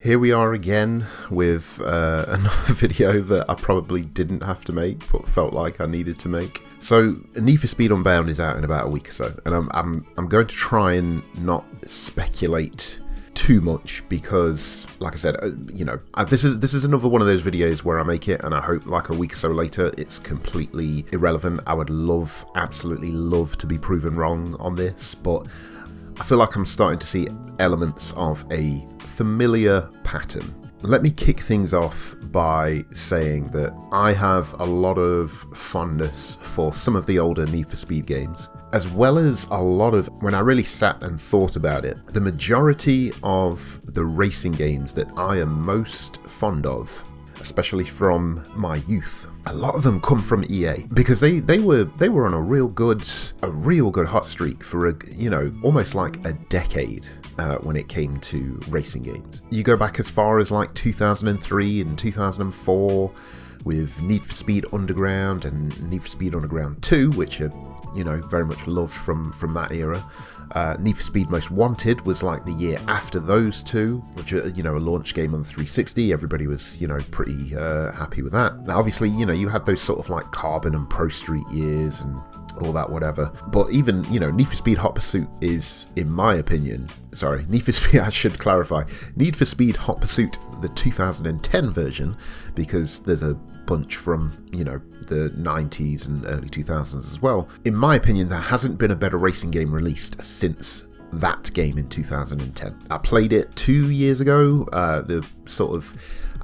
Here we are again with another video that I probably didn't have to make, but felt like I needed to make. So, Need for Speed Unbound is out in about a week or so, and I'm going to try and not speculate too much because, like I said, this is another one of those videos where I make it and I hope like a week or so later it's completely irrelevant. I would absolutely love to be proven wrong on this, but I feel like I'm starting to see elements of a familiar pattern. Let me kick things off by saying that I have a lot of fondness for some of the older Need for Speed games, as well as a lot of, when I really sat and thought about it, the majority of the racing games that I am most fond of, especially from my youth, a lot of them come from EA because they were on a real good hot streak for almost like a decade when it came to racing games. You go back as far as like 2003 and 2004 with Need for Speed Underground and Need for Speed Underground 2, which are very much loved from that era. Need for Speed Most Wanted was like the year after those two, which are, a launch game on the 360. Everybody was, pretty happy with that. Now, obviously, you had those sort of like Carbon and Pro Street years and all that whatever. But even, Need for Speed Hot Pursuit is, in my opinion, Need for Speed, I should clarify, Need for Speed Hot Pursuit, the 2010 version, because there's a bunch from, the 90s and early 2000s as well. In my opinion, there hasn't been a better racing game released since that game in 2010. I played it 2 years ago, the sort of,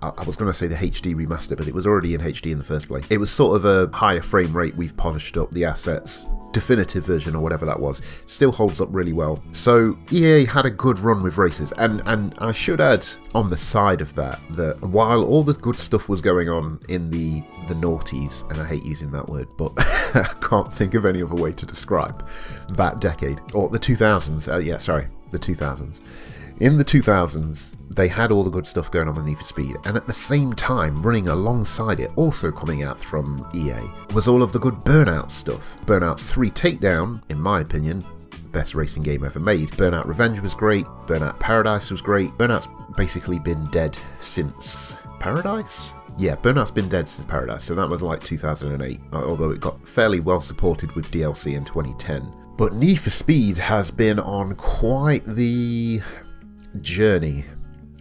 I was going to say the HD remaster, but it was already in HD in the first place. It was sort of a higher frame rate, we've polished up the assets, definitive version or whatever that was. Still holds up really well. So EA had a good run with races, and I should add on the side of that while all the good stuff was going on in the noughties, and I hate using that word, but I can't think of any other way to describe that decade, or the 2000s, the 2000s. In the 2000s, they had all the good stuff going on with Need for Speed, and at the same time, running alongside it, also coming out from EA, was all of the good Burnout stuff. Burnout 3 Takedown, in my opinion, best racing game ever made. Burnout Revenge was great, Burnout Paradise was great. Burnout's basically been dead since Paradise? Yeah, Burnout's been dead since Paradise, so that was like 2008, although it got fairly well supported with DLC in 2010. But Need for Speed has been on quite the journey,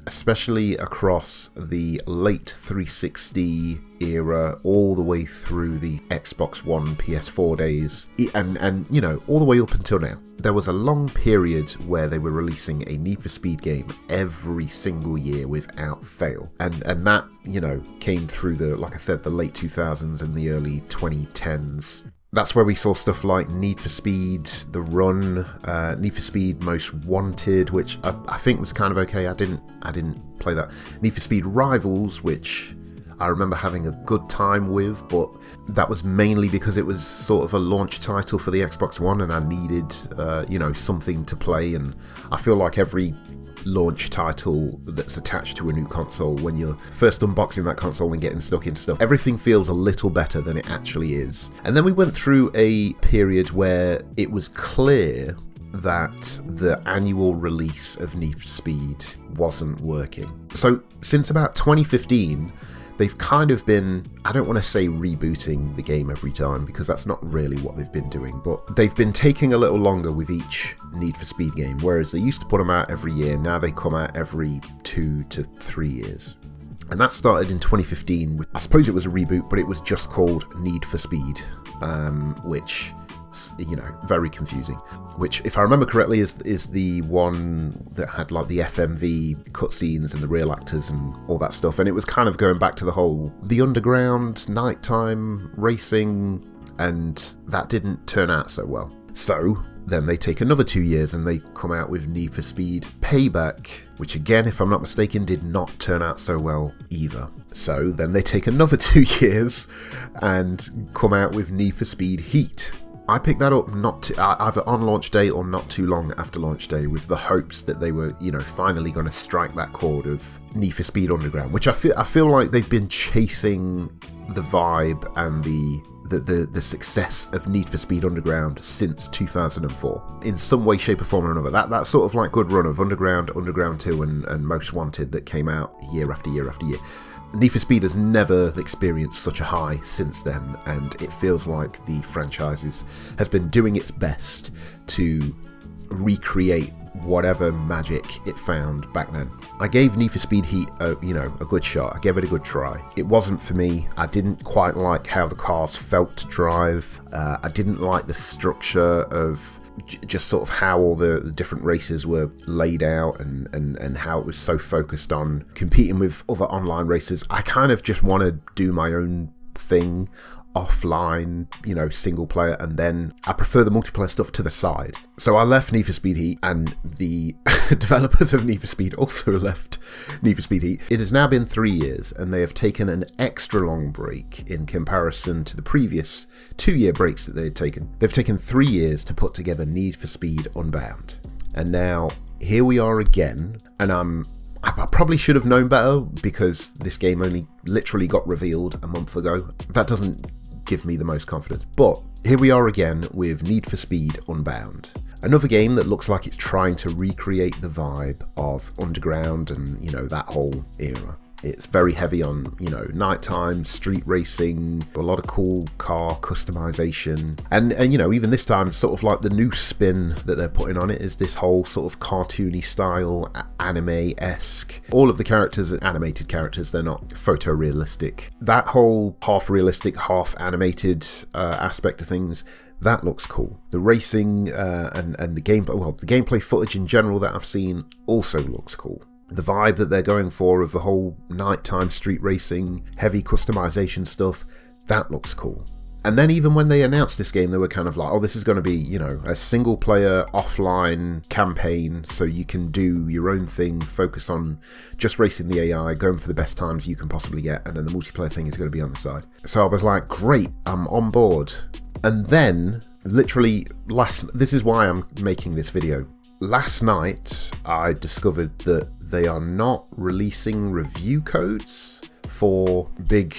especially across the late 360 era all the way through the Xbox One, PS4 days, and all the way up until now. There was a long period where they were releasing a Need for Speed game every single year without fail, and that came through the, like I said, the late 2000s and the early 2010s. That's where we saw stuff like Need for Speed The Run, Need for Speed Most Wanted, which I think was kind of okay. I didn't play that. Need for Speed Rivals, which I remember having a good time with, but that was mainly because it was sort of a launch title for the Xbox One, and I needed something to play. And I feel like every launch title that's attached to a new console, when you're first unboxing that console and getting stuck into stuff, everything feels a little better than it actually is. And then we went through a period where it was clear that the annual release of Need for Speed wasn't working. So since about 2015, they've kind of been, I don't want to say rebooting the game every time, because that's not really what they've been doing, but they've been taking a little longer with each Need for Speed game, whereas they used to put them out every year, now they come out every 2 to 3 years. And that started in 2015. I suppose it was a reboot, but it was just called Need for Speed, which, very confusing. Which, if I remember correctly, is the one that had like the FMV cutscenes and the real actors and all that stuff. And it was kind of going back to the underground nighttime racing, and that didn't turn out so well. So then they take another 2 years and they come out with Need for Speed Payback, which again, if I'm not mistaken, did not turn out so well either. So then they take another 2 years and come out with Need for Speed Heat. I picked that up either on launch day or not too long after launch day, with the hopes that they were, finally going to strike that chord of Need for Speed Underground, which I feel like they've been chasing the vibe and the the success of Need for Speed Underground since 2004 in some way, shape or form or another. That sort of like good run of Underground, Underground 2 and Most Wanted that came out year after year after year. Need for Speed has never experienced such a high since then, and it feels like the franchise has been doing its best to recreate whatever magic it found back then. I gave Need for Speed Heat a good shot. I gave it a good try. It wasn't for me. I didn't quite like how the cars felt to drive. I didn't like the structure of just sort of how all the different races were laid out and how it was so focused on competing with other online racers. I kind of just want to do my own thing offline, single player, and then I prefer the multiplayer stuff to the side. So I left Need for Speed Heat, and the developers of Need for Speed also left Need for Speed Heat. It has now been 3 years, and they have taken an extra long break in comparison to the previous 2-year breaks that they had taken. They've taken 3 years to put together Need for Speed Unbound. And now, here we are again, and I probably should have known better because this game only literally got revealed a month ago. That doesn't give me the most confidence. But here we are again with Need for Speed Unbound. Another game that looks like it's trying to recreate the vibe of Underground and, that whole era. It's very heavy on, nighttime, street racing, a lot of cool car customization. And even this time, sort of like the new spin that they're putting on it is this whole sort of cartoony style, anime-esque. All of the characters are animated characters, they're not photorealistic. That whole half-realistic, half-animated aspect of things, that looks cool. The racing and the gameplay footage in general that I've seen also looks cool. The vibe that they're going for of the whole nighttime street racing, heavy customization stuff, that looks cool. And then even when they announced this game, they were kind of like, oh, this is going to be, a single player offline campaign, so you can do your own thing, focus on just racing the AI, going for the best times you can possibly get, and then the multiplayer thing is going to be on the side. So I was like, great, I'm on board. And then, literally, this is why I'm making this video. Last night, I discovered that they are not releasing review codes for big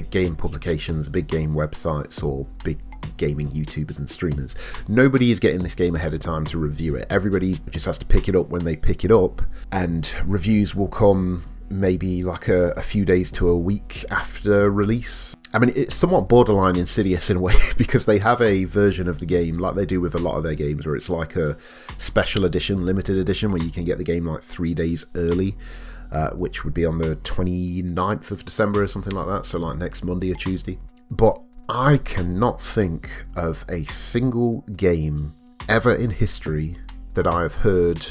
game publications, big game websites, or big gaming YouTubers and streamers. Nobody is getting this game ahead of time to review it. Everybody just has to pick it up when they pick it up, and reviews will come maybe like a few days to a week after release. I mean, it's somewhat borderline insidious in a way because they have a version of the game like they do with a lot of their games where it's like a special edition, limited edition, where you can get the game like 3 days early, which would be on the 29th of December or something like that, so like next Monday or Tuesday. But I cannot think of a single game ever in history that I have heard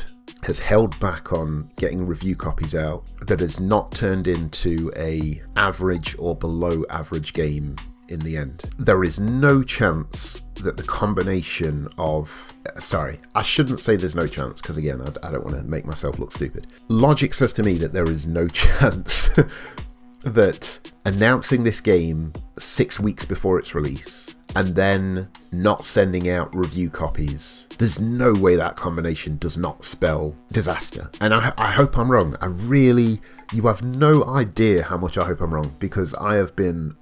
has held back on getting review copies out that has not turned into a average or below average game in the end. There is no chance that the combination of... Sorry, I shouldn't say there's no chance, because again, I don't want to make myself look stupid. Logic says to me that there is no chance that announcing this game 6 weeks before its release and then not sending out review copies, there's no way that combination does not spell disaster. And I hope I'm wrong. You have no idea how much I hope I'm wrong, because I have been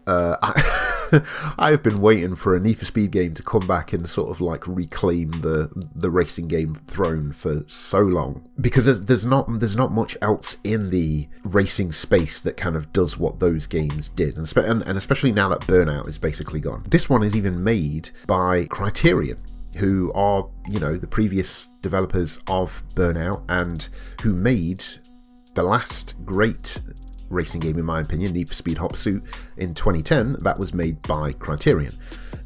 I have been waiting for a Need for Speed game to come back and sort of like reclaim the racing game throne for so long, because there's not much else in the racing space that kind of does what those games did, and especially now that Burnout is basically gone. This one is even made by Criterion, who are, the previous developers of Burnout and who made the last great racing game, in my opinion, Need for Speed Hot Pursuit in 2010. That was made by Criterion.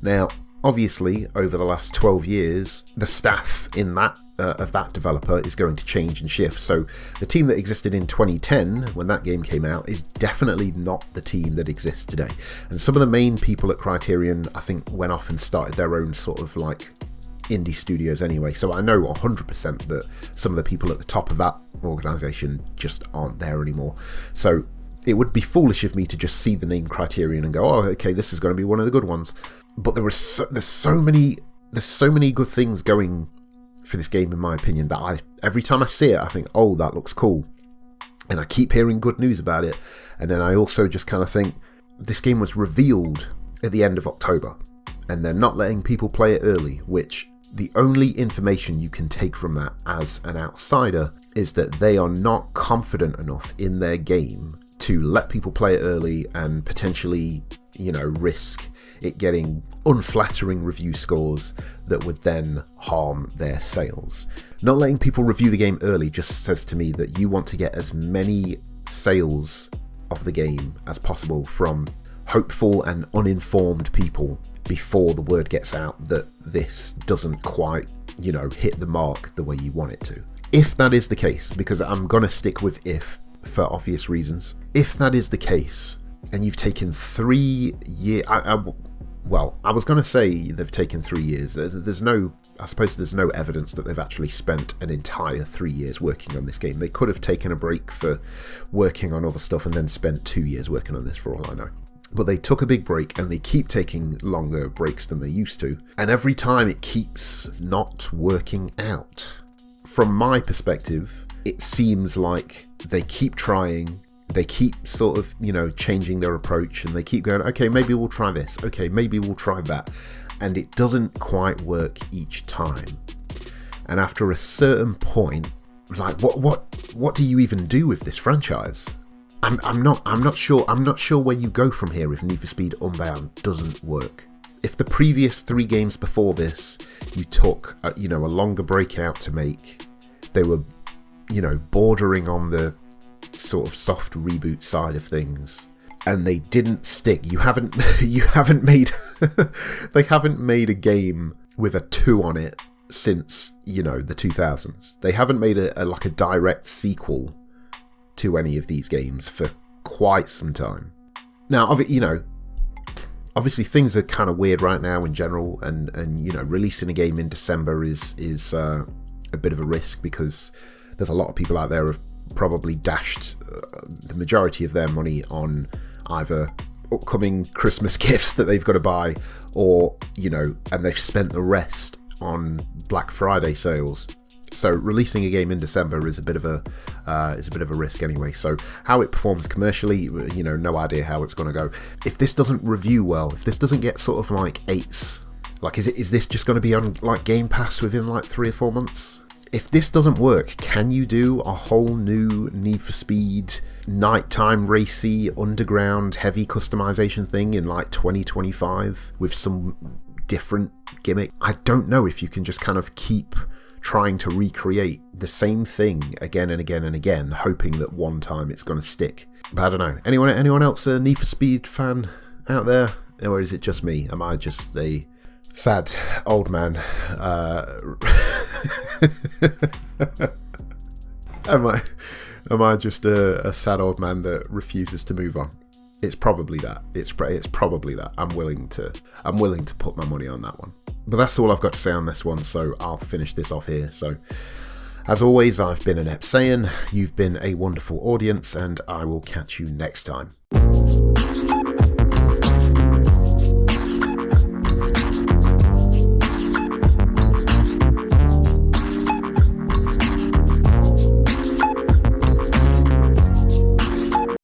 Now, obviously, over the last 12 years, the staff in that of that developer is going to change and shift. So the team that existed in 2010 when that game came out is definitely not the team that exists today. And some of the main people at Criterion, I think, went off and started their own sort of like indie studios anyway. So I know 100% that some of the people at the top of that organisation just aren't there anymore. So it would be foolish of me to just see the name Criterion and go, oh, okay, this is going to be one of the good ones. But there's so many good things going for this game, in my opinion, that every time I see it, I think, oh, that looks cool. And I keep hearing good news about it. And then I also just kind of think, this game was revealed at the end of October, and they're not letting people play it early, which the only information you can take from that as an outsider is that they are not confident enough in their game to let people play it early and potentially, risk it getting unflattering review scores that would then harm their sales. Not letting people review the game early just says to me that you want to get as many sales of the game as possible from hopeful and uninformed people before the word gets out that this doesn't quite, hit the mark the way you want it to. If that is the case, because I'm going to stick with if for obvious reasons, if that is the case, and you've taken 3 years, I was going to say they've taken 3 years. I suppose there's no evidence that they've actually spent an entire 3 years working on this game. They could have taken a break for working on other stuff and then spent 2 years working on this for all I know. But they took a big break, and they keep taking longer breaks than they used to. And every time it keeps not working out. From my perspective, it seems like they keep trying, they keep sort of, changing their approach, and they keep going, okay, maybe we'll try this, okay, maybe we'll try that. And it doesn't quite work each time. And after a certain point, like, what do you even do with this franchise? I'm not sure where you go from here if Need for Speed Unbound doesn't work. If the previous 3 games before this, you took a longer break out to make, they were, bordering on the sort of soft reboot side of things, and they didn't stick. You haven't made they haven't made a game with a 2 on it since, the 2000s. They haven't made a direct sequel to any of these games for quite some time. Now, obviously things are kind of weird right now in general, and releasing a game in December is a bit of a risk, because there's a lot of people out there who have probably dashed the majority of their money on either upcoming Christmas gifts that they've got to buy, or and they've spent the rest on Black Friday sales. So releasing a game in December is a bit of a risk anyway. So how it performs commercially, no idea how it's going to go. If this doesn't review well, if this doesn't get sort of like 8s, like is this just going to be on like Game Pass within like 3 or 4 months? If this doesn't work, can you do a whole new Need for Speed nighttime racy underground heavy customization thing in like 2025 with some different gimmick? I don't know if you can just kind of keep trying to recreate the same thing again and again and again, hoping that one time it's going to stick. But I don't know. Anyone else a Need for Speed fan out there? Or is it just me? Am I just a sad old man? Am I just a sad old man that refuses to move on? It's probably that. It's probably that. I'm willing to put my money on that one. But that's all I've got to say on this one, so I'll finish this off here. So, as always, I've been Inept Saiyan, you've been a wonderful audience, and I will catch you next time.